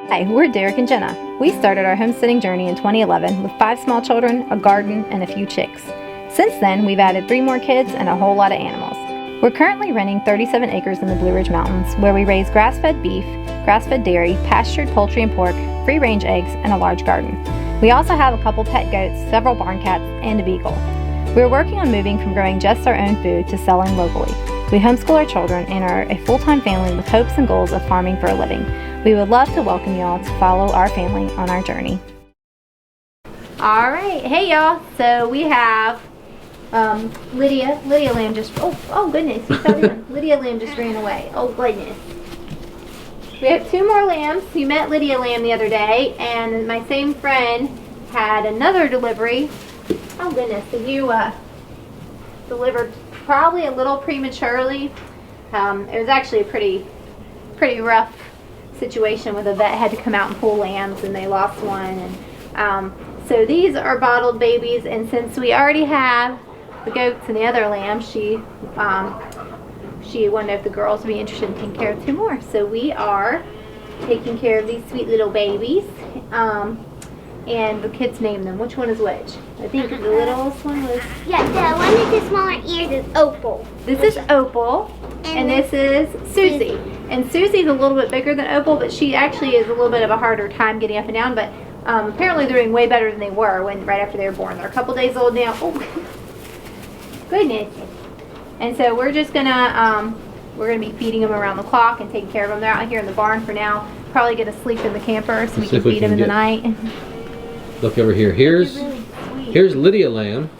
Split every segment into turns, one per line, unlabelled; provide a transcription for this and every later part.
Hi, we're Derek and Jenna. We started our homesteading journey in 2011 with 5 small children, a garden, and a few chicks. Since then, we've added 3 more kids and a whole lot of animals. We're currently renting 37 acres in the Blue Ridge Mountains, where we raise grass-fed beef, grass-fed dairy, pastured poultry and pork, free-range eggs, and a large garden. We also have a couple pet goats, several barn cats, and a beagle. We're working on moving from growing just our own food to selling locally. We homeschool our children and are a full-time family with hopes and goals of farming for a living. We would love to welcome y'all to follow our family on our journey. All right, hey y'all. So we have Lydia Lamb just, oh goodness, you fell down. Lydia Lamb just ran away. Oh goodness. We have 2 more lambs. We met Lydia Lamb the other day, and my same friend had another delivery. Oh goodness, so you delivered probably a little prematurely. It was actually a pretty rough situation where the vet had to come out and pull lambs, and they lost one. And so these are bottled babies, and since we already have the goats and the other lamb, she wondered if the girls would be interested in taking care of 2 more. So we are taking care of these sweet little babies, and the kids named them. Which one is which? I think the littlest one was...
Yeah, the one with the smaller ears is Opal.
This is Opal, and this is Susie. And Susie's a little bit bigger than Opal, but she actually is a little bit of a harder time getting up and down, but apparently they're doing way better than they were right after they were born. They're a couple days old now. Oh, goodness. And so we're just gonna be feeding them around the clock and taking care of them. They're out here in the barn for now. Probably gonna sleep in the camper so we can feed them in the night.
Look over here. Here's Lydia Lamb,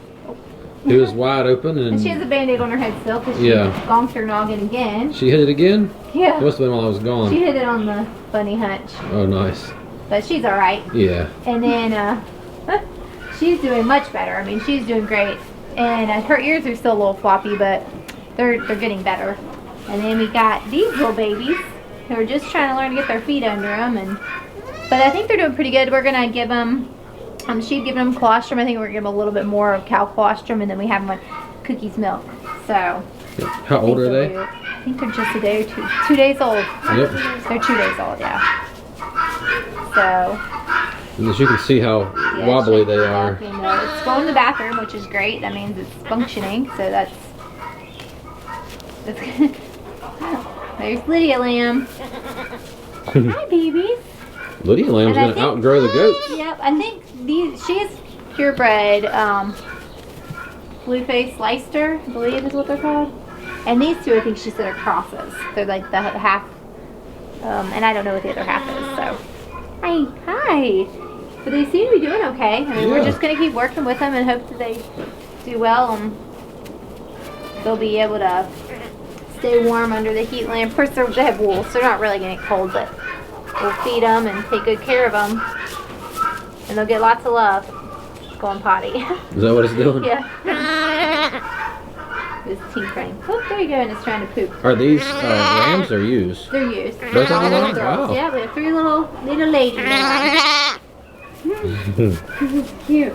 who is wide open,
and she has a band-aid on her head still because she gonked her noggin again.
She hit it again?
Yeah.
It must have been while I was gone.
She hit it on the bunny hutch.
Oh, nice.
But she's all right.
Yeah.
And then she's doing much better. I mean, she's doing great. And her ears are still a little floppy, but they're getting better. And then we got these little babies who are just trying to learn to get their feet under them. But I think they're doing pretty good. We're gonna give them. She'd given them colostrum. I think we're gonna give them a little bit more of cow colostrum, and then we have them on Cookie's milk. So.
How old are they?
I think they're just a day or 2 days old.
Yep.
They're 2 days old, yeah. So.
And as you can see how wobbly they are.
It's going to the bathroom, which is great. That means it's functioning. So that's there's Lydia Lamb. Hi, babies.
Lydia Lamb's going to outgrow the goats.
Yep, I think she is purebred blue-faced Leicester, I believe is what they're called. And these 2, I think she said, are crosses. They're like the half, and I don't know what the other half is. So, hi. But they seem to be doing okay. I mean, we're just going to keep working with them and hope that they do well, and they'll be able to stay warm under the heat lamp. Of course, they have wool, so they're not really going to get cold, but we'll feed them and take good care of them, and they'll get lots of love. Going potty.
Is that what it's doing?
Yeah. It's tinkering. Oh, there you go, and it's trying to poop.
Are these lambs or ewes?
They're ewes.
Both of them are? Wow.
Yeah, we have 3 little ladies. This is cute.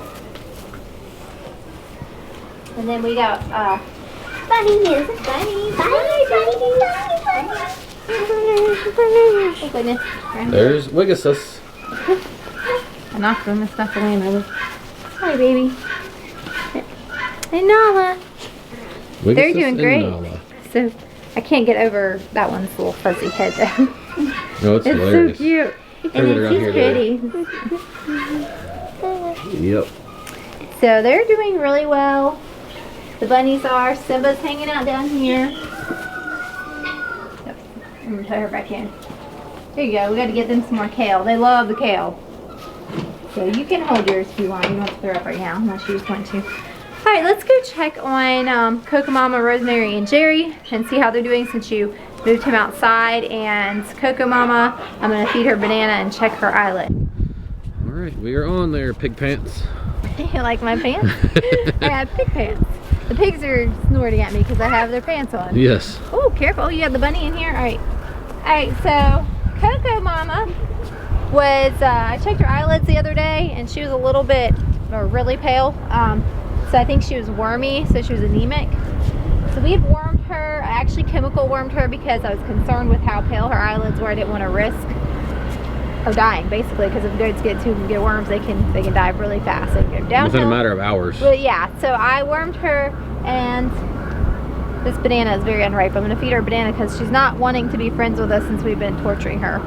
And then we got
Bunny.
Oh goodness.
There's Wigasus.
I knocked them. It's not the lamb over. Hi, baby. And Nala. They're doing great. So I can't get over that one's little fuzzy head though.
No, it's hilarious.
So cute. And then she's pretty.
Yep.
So they're doing really well. The bunnies are. Simba's hanging out down here. Yep. I'm going to put her back in. There you go. We got to get them some more kale. They love the kale. So you can hold yours if you want. You don't have to put her up right now unless you just want to. Alright, let's go check on Coco Mama, Rosemary, and Jerry and see how they're doing since you moved him outside. And Coco Mama, I'm going to feed her banana and check her eyelid.
Alright, we are on there, pig pants.
You like my pants? I have pig pants. The pigs are snorting at me because I have their pants on.
Yes.
Oh, careful. Oh, you have the bunny in here? Alright. Alright, so Coco Mama was, I checked her eyelids the other day and she was a little bit, or really pale. So I think she was wormy, so she was anemic. So we had warmed her. I actually chemical warmed her because I was concerned with how pale her eyelids were. I didn't want to risk are dying basically, because if goats get worms, they can die really fast. They can go downhill
within a matter of hours.
But yeah, so I wormed her, and this banana is very unripe. I'm going to feed her a banana because she's not wanting to be friends with us since we've been torturing her.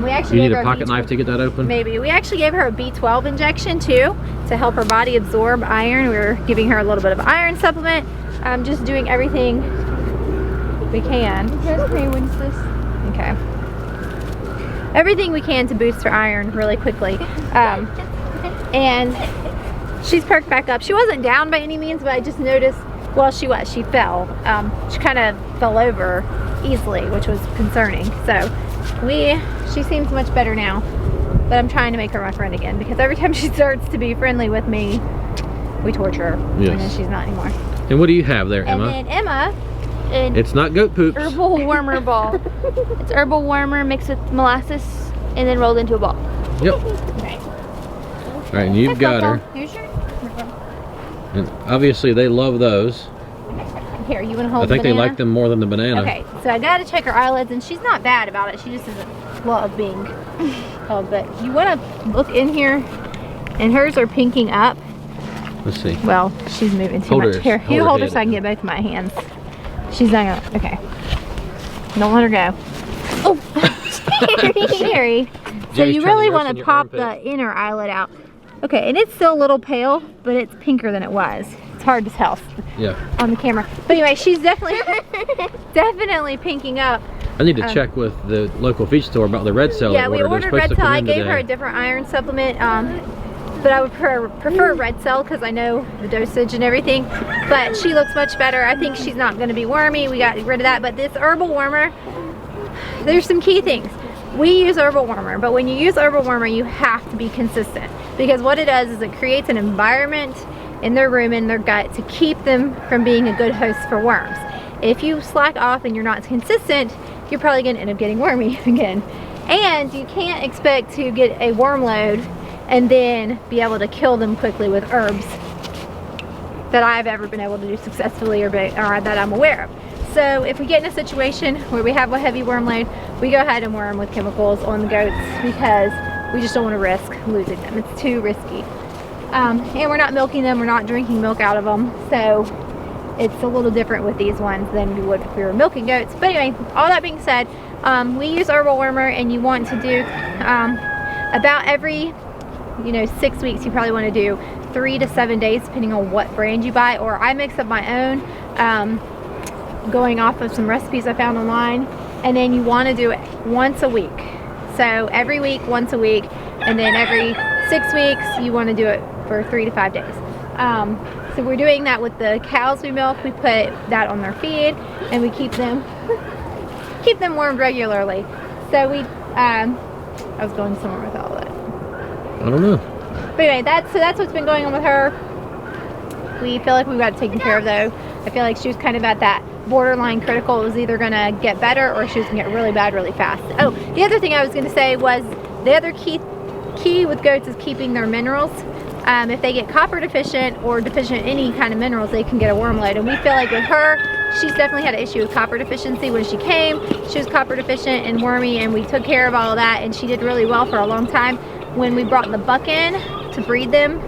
We actually
You need
gave
a
her
pocket knife to get that open?
Maybe. We actually gave her a B12 injection too to help her body absorb iron. We were giving her a little bit of iron supplement. Just doing everything we can. Okay. Everything we can to boost her iron really quickly. And she's perked back up. She wasn't down by any means, but I just noticed, well, she fell. She kind of fell over easily, which was concerning. So she seems much better now, but I'm trying to make her my friend again, because every time she starts to be friendly with me, we torture her.
Yes.
And then she's not anymore.
And what do you have there, Emma?
And then Emma,
it's not goat poops.
Herbal warmer ball. It's herbal warmer mixed with molasses and then rolled into a ball.
Yep.
Okay.
All right, and you've got her.
Here's your.
And obviously they love those.
Here, you want to hold
I think
the
they
banana?
like them more than the banana.
Okay, so I gotta check her eyelids, and she's not bad about it. She just doesn't love being held. But you want to look in here, and hers are pinking up.
Let's see.
Well, she's moving too
Hold
much.
her-
Here,
hold
you
her
hold her
head.
so I can get both of my hands. She's not gonna. Okay. Don't let her go. Oh, scary. So
Jay's
you
trying to
really
nurse
want
in
to
your
pop
armpit.
the inner eyelid out. Okay, and it's still a little pale, but it's pinker than it was. It's hard to tell
Yeah.
on the camera. But anyway, she's definitely pinking up.
I need to check with the local feed store about the red cell.
Yeah, we
They're
ordered
supposed
red
to
cell.
come
I
in
gave her a
today.
different iron supplement, but I would prefer red cell because I know the dosage and everything. But she looks much better. I think she's not going to be wormy. We got rid of that. But this herbal warmer, there's some key things. We use herbal warmer, but when you use herbal warmer, you have to be consistent, because what it does is it creates an environment in their room, in their gut, to keep them from being a good host for worms. If you slack off and you're not consistent, you're probably going to end up getting wormy again. And you can't expect to get a worm load and then be able to kill them quickly with herbs that I've ever been able to do successfully or that I'm aware of. So if we get in a situation where we have a heavy worm load, we go ahead and worm with chemicals on the goats, because we just don't want to risk losing them. It's too risky. And we're not milking them, we're not drinking milk out of them, so it's a little different with these ones than we would if we were milking goats. But anyway, all that being said, we use herbal warmer, and you want to do about every 6 weeks. You probably want to do 3 to 7 days depending on what brand you buy, or I mix up my own going off of some recipes I found online. And then you want to do it once a week, so every week, once a week, and then every 6 weeks you want to do it for 3 to 5 days. So we're doing that with the cows we milk. We put that on their feed, and we keep them warmed regularly. So I was going somewhere with all that.
I don't know.
But anyway, that's what's been going on with her. We feel like we've got it taken care of, though. I feel like she was kind of at that borderline critical. It was either gonna get better or she was gonna get really bad really fast. Oh, the other thing I was gonna say was the other key with goats is keeping their minerals. If they get copper deficient or deficient in any kind of minerals, they can get a worm load. And we feel like with her, she's definitely had an issue with copper deficiency. When she came, she was copper deficient and wormy, and we took care of all of that, and she did really well for a long time. When we brought the buck in to breed them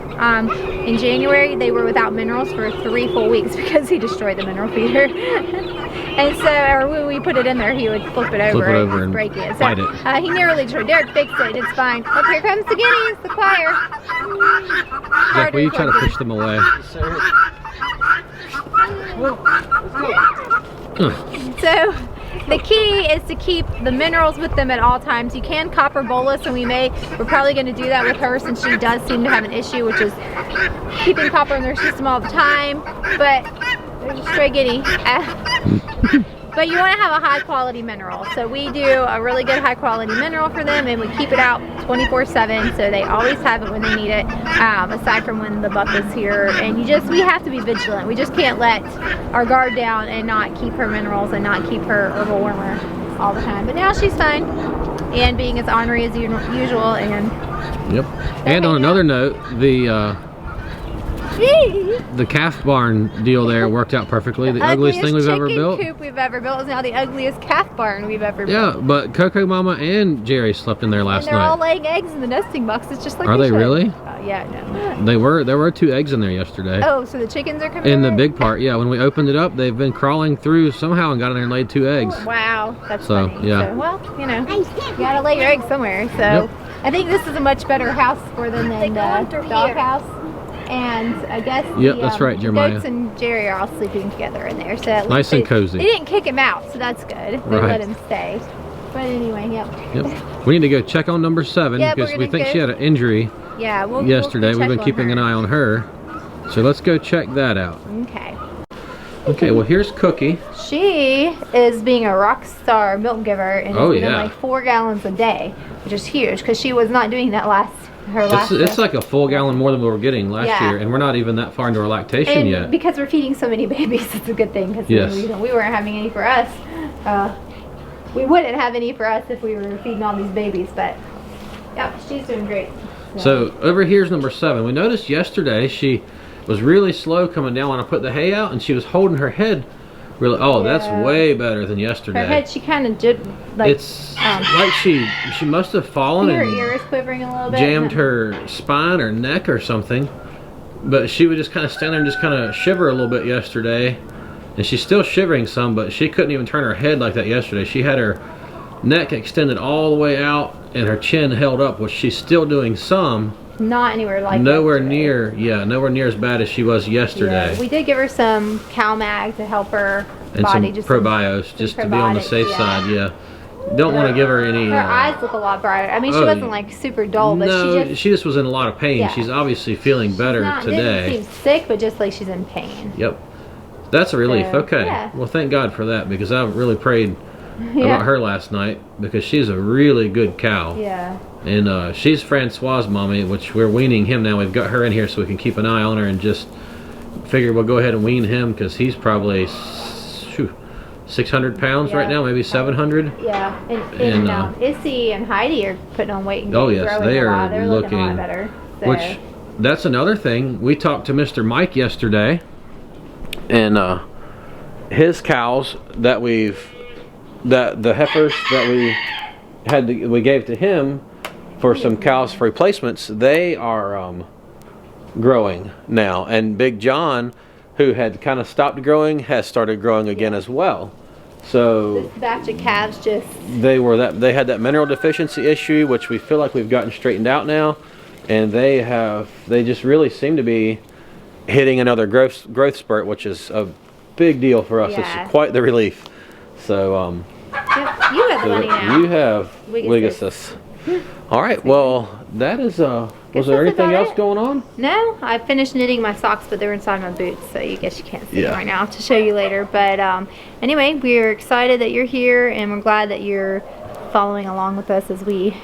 in January, they were without minerals for 3 full weeks because he destroyed the mineral feeder. And so, or when we put it in there, he would flip it over and break it. So
bite it.
he nearly destroyed. Derek fixed it. It's fine. Oh, here comes the guineas, the choir.
Jack, will you try to push them away?
So the key is to keep the minerals with them at all times. You can copper bolus, and we're probably going to do that with her, since she does seem to have an issue, which is keeping copper in their system all the time. But there's a stray guinea. But you want to have a high quality mineral. So we do a really good high quality mineral for them, and we keep it out 24/7, so they always have it when they need it, aside from when the buck is here. And we have to be vigilant. We just can't let our guard down and not keep her minerals and not keep her herbal warmer all the time. But now she's fine, and being as ornery as usual. And
Yep. And on another note, the The calf barn deal there worked out perfectly. The ugliest thing we've ever built.
Chicken coop we've ever built is now the ugliest calf barn we've ever built.
Yeah, but Coco Mama and Jerry slept in there last
And they're all
night.
laying eggs in the nesting boxes just like
Are they
should.
really?
Yeah, no.
There were 2 eggs in there yesterday.
Oh, so the chickens are coming
In the
over?
big part, yeah. When we opened it up, they've been crawling through somehow and got in there and laid 2 eggs.
Wow, that's
So,
funny.
yeah.
So, well, you know, you gotta lay your eggs somewhere. So,
Yep.
I think this is a much better house for them than the dog house. And I guess
Yep, that's right, Jeremiah.
Goats and Jerry are all sleeping together in there. So at
Nice
least
and
they
cozy.
didn't kick him out, so that's good. They
Right.
let him stay. But anyway, yep.
Yep. We need to go check on number 7
Yeah,
because
we're
we
gonna
think
go-
she had an injury
Yeah, we'll
yesterday.
We'll
We've been
check
keeping
on
an eye on her. So let's go check that out.
Okay.
Okay, well here's Cookie.
She is being a rock star milk giver and
Oh,
is getting
yeah.
like 4 gallons a day, which is huge because she was not doing that her last.
It's like a full gallon more than we were getting last
Yeah.
year, and we're not even that far into our lactation
and
yet.
because we're feeding so many babies, it's a good thing because
Yes.
we weren't having any for us. We wouldn't have any for us if we were feeding all these babies, but yep, she's doing great.
So over here's number 7. We noticed yesterday she was really slow coming down when I put the hay out, and she was holding her head really. Oh, that's
Yeah.
way better than yesterday.
Her head, she kind of did like
It's like she must have fallen
her
and
ear is quivering a little bit.
jammed her spine or neck or something. But she would just kind of stand there and just kind of shiver a little bit yesterday. And she's still shivering some, but she couldn't even turn her head like that yesterday. She had her neck extended all the way out and her chin held up, which she's still doing some.
Not anywhere like
Nowhere
yesterday.
nowhere near as bad as she was yesterday.
Yeah, we did give her some CalMag to help her
And
body
some
just
probios just to be on the
probiotics,
safe
yeah.
side, yeah. Don't want to give her any...
Her eyes look a lot brighter. I mean, she
oh,
wasn't like super dull, but
no,
she just
was in a lot of pain.
Yeah.
She's obviously feeling better
didn't
today.
seem sick, but just like she's in pain.
Yep. That's a relief.
So,
Okay.
yeah.
Well, thank God for that, because I really prayed
Yeah.
about her last night, because she's a really good cow.
Yeah.
And she's Francois' mommy, which we're weaning him now. We've got her in here so we can keep an eye on her, and just figure we'll go ahead and wean him, because he's probably 600 pounds right
Yeah.
now, maybe 700.
Yeah. And
And,
Issy and Heidi are putting on weight and
Oh,
getting
yes,
growing
they
a
are
lot. They're looking a lot
looking-
better. So.
Which, that's another thing. We talked to Mr. Mike yesterday, and his cows that the heifers that we gave to him for some cows for replacements, they are growing now. And Big John, who had kind of stopped growing, has started growing again as well. So
This batch of calves just
they had that mineral deficiency issue, which we feel like we've gotten straightened out now, and they just really seem to be hitting another growth spurt, which is a big deal for us.
Yeah.
It's quite the relief. So
Yep, you have the money now.
you have
Wiggis.
Wiggis. All right, well that is was
Guess
there
that's
anything
about
else
it.
going on?
No, I finished knitting my socks, but they're inside my boots, so you guess you can't see them
Yeah.
right now. I'll have to show you later. But anyway, we're excited that you're here, and we're glad that you're following along with us as we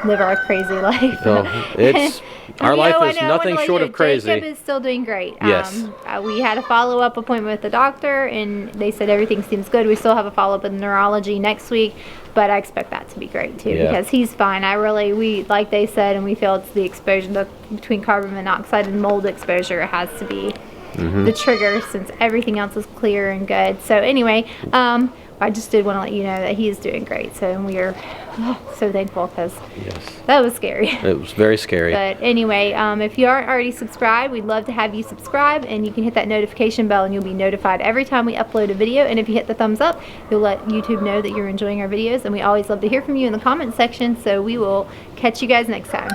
live our crazy life.
So it's our life is nothing short of crazy.
Jacob is still doing great.
Yes.
We had a follow-up appointment with the doctor, and they said everything seems good. We still have a follow-up in neurology next week, but I expect that to be great too,
Yeah.
because he's fine. We like they said, and we feel it's the exposure between carbon monoxide and mold exposure has to be the trigger, since everything else is clear and good. So anyway, I just did want to let you know that he is doing great. So and we are so thankful, because
Yes.
that was scary.
It was very scary.
But anyway, if you aren't already subscribed, we'd love to have you subscribe, and you can hit that notification bell and you'll be notified every time we upload a video. And if you hit the thumbs up, you'll let YouTube know that you're enjoying our videos, and we always love to hear from you in the comment section. So we will catch you guys next time.